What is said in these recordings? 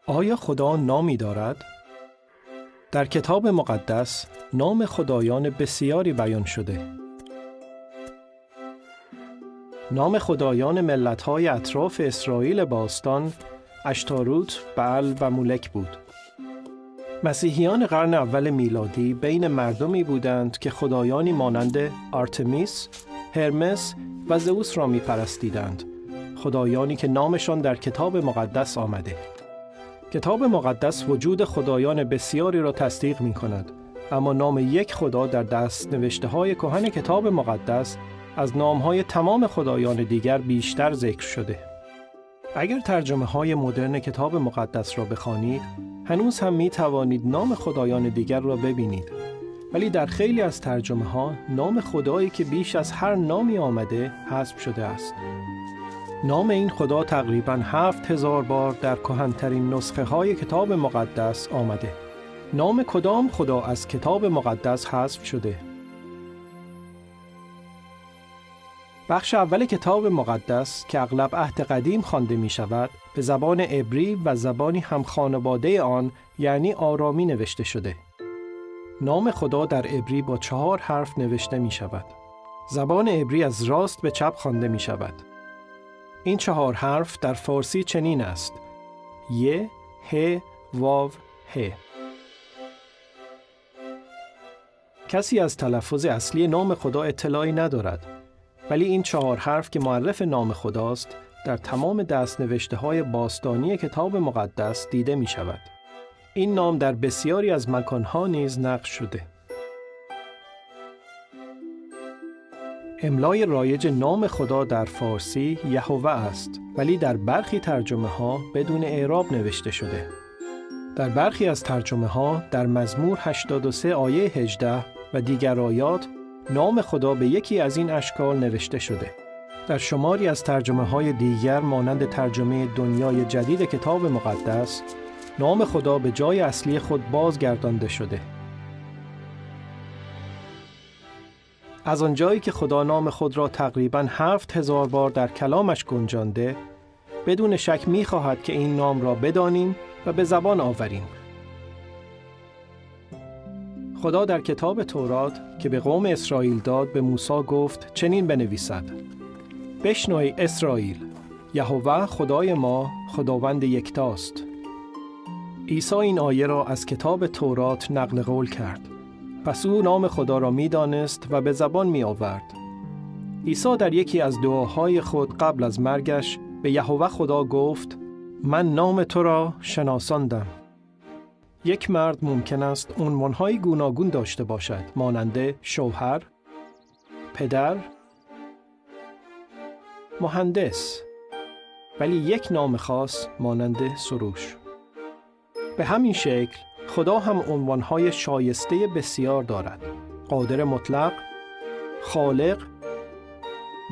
آیا خدا نامی دارد؟ در کتاب مقدس نام خدایان بسیاری بیان شده. نام خدایان ملت‌های اطراف اسرائیل باستان اشتاروت، بعل و مولک بود. مسیحیان قرن اول میلادی بین مردمی بودند که خدایانی مانند آرتمیس، هرمس و زئوس را می‌پرستیدند، خدایانی که نامشان در کتاب مقدس آمده. کتاب مقدس وجود خدایان بسیاری را تصدیق می‌کند، اما نام یک خدا در دست‌نوشته‌های کهن کتاب مقدس از نام‌های تمام خدایان دیگر بیشتر ذکر شده. اگر ترجمه‌های مدرن کتاب مقدس را بخوانید، هنوز هم می‌توانید نام خدایان دیگر را ببینید، ولی در خیلی از ترجمه‌ها نام خدایی که بیش از هر نامی آمده حذف شده است. نام این خدا تقریباً 7000 بار در کهن‌ترین نسخه‌های کتاب مقدس آمده. نام کدام خدا از کتاب مقدس حذف شده؟ بخش اول کتاب مقدس که اغلب عهد قدیم خوانده می شود، به زبان عبری و زبانی همخانواده آن یعنی آرامی نوشته شده. نام خدا در عبری با 4 حرف نوشته می شود. زبان عبری از راست به چپ خوانده می شود. این 4 حرف در فارسی چنین است: ی، ه، واو، ه. کسی از تلفظ اصلی نام خدا اطلاعی ندارد، ولی این 4 حرف که معرف نام خداست در تمام دست‌نوشته‌های باستانی کتاب مقدس دیده می شود. این نام در بسیاری از مکانها نیز نقش شده. املای رایج نام خدا در فارسی یهوه است، ولی در برخی ترجمه‌ها بدون اعراب نوشته شده. در برخی از ترجمه‌ها در مزمور 83 آیه 18 و دیگر آیات نام خدا به یکی از این اشکال نوشته شده. در شماری از ترجمه‌های دیگر مانند ترجمه دنیای جدید کتاب مقدس، نام خدا به جای اصلی خود بازگردانده شده. از آنجایی که خدا نام خود را تقریباً 7000 بار در کلامش گنجانده، بدون شک می‌خواهد که این نام را بدانیم و به زبان آوریم. خدا در کتاب تورات که به قوم اسرائیل داد به موسی گفت چنین بنویسد: بشنو ای اسرائیل، یهوه خدای ما خداوند یکتاست. عیسی این آیه را از کتاب تورات نقل قول کرد. پس او نام خدا را می دانست و به زبان می آورد. عیسی در یکی از دعاهای خود قبل از مرگش به یهوه خدا گفت: من نام تو را شناساندم. یک مرد ممکن است عنوان‌های گوناگون داشته باشد، مانند شوهر، پدر، مهندس، ولی یک نام خاص مانند سروش. به همین شکل خدا هم عنوان‌های شایسته بسیار دارد: قادر مطلق، خالق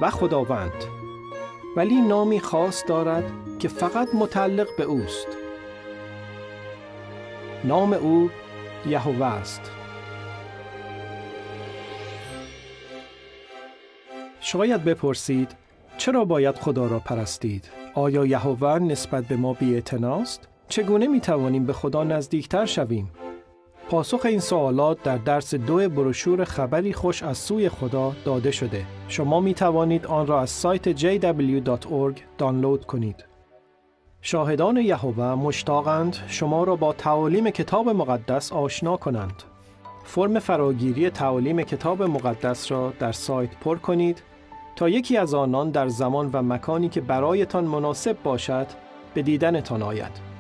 و خداوند، ولی نامی خاص دارد که فقط متعلق به اوست. نام او یهوه است. شاید بپرسید چرا باید خدا را پرستید؟ آیا یهوه نسبت به ما بی‌اعتناست؟ چگونه می توانیم به خدا نزدیکتر شویم؟ پاسخ این سوالات در درس 2 بروشور خبری خوش از سوی خدا داده شده. شما می توانید آن را از سایت jw.org دانلود کنید. شاهدان یهوه مشتاقند شما را با تعالیم کتاب مقدس آشنا کنند. فرم فراگیری تعالیم کتاب مقدس را در سایت پر کنید تا یکی از آنان در زمان و مکانی که برایتان مناسب باشد به دیدنتان آید.